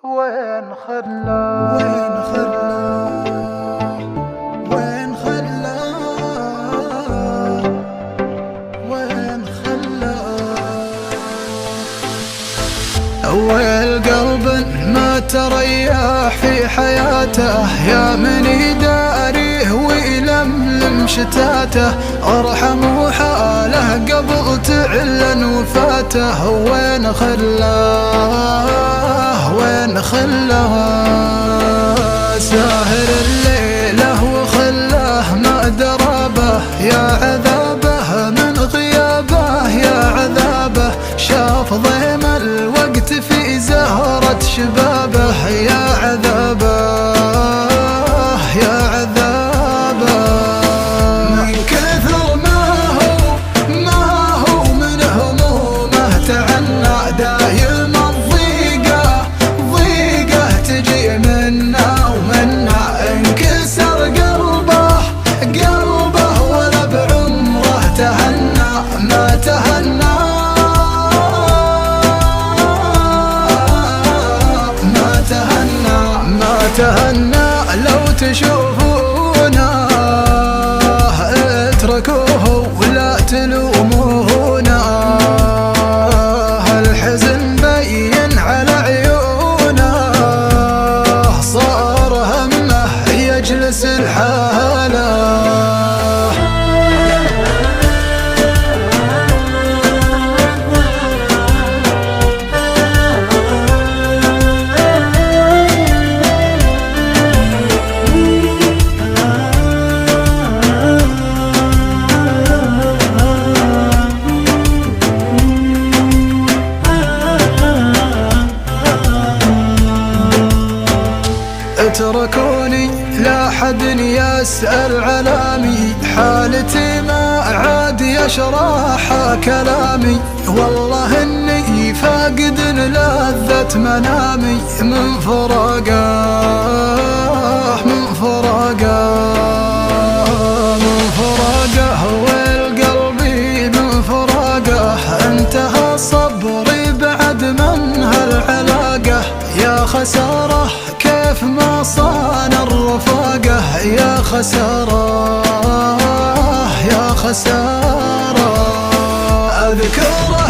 وين خلاه وين خلاه وين خلاه وين خلاه والقلب ما تريح في حياته، يا من يداريه ويلملم شتاته، ارحموا حاله قبل تعلن وفاته. وين خلاه وين خلاه ساهر الليله وخلاه ما درابه، يا عذابه من غيابه يا عذابه، شاف ضيم الوقت في زهرة شبابه، يا عذابه يا عذابه. من كثر ما هو من همومه تعنى، دايم الضيقة تجي منا ومنا، انكسر قلبه ولا بعمره تهنى، ما تهنى تهنى. لو تشوفونه اتركوه ولا تلومونا، الحزن بين على عيونه، صار همه يجلس الحاله. اتركوني لا حد يسأل علامي، حالتي ما عاد يشرح كلامي، والله اني فاقد لذة منامي، من فراقه والقلبي من فراقه، انتهى صبري بعد من هالعلاقه، يا خساره كيف ما صان الرفاقه، يا خساره يا خساره. اذكره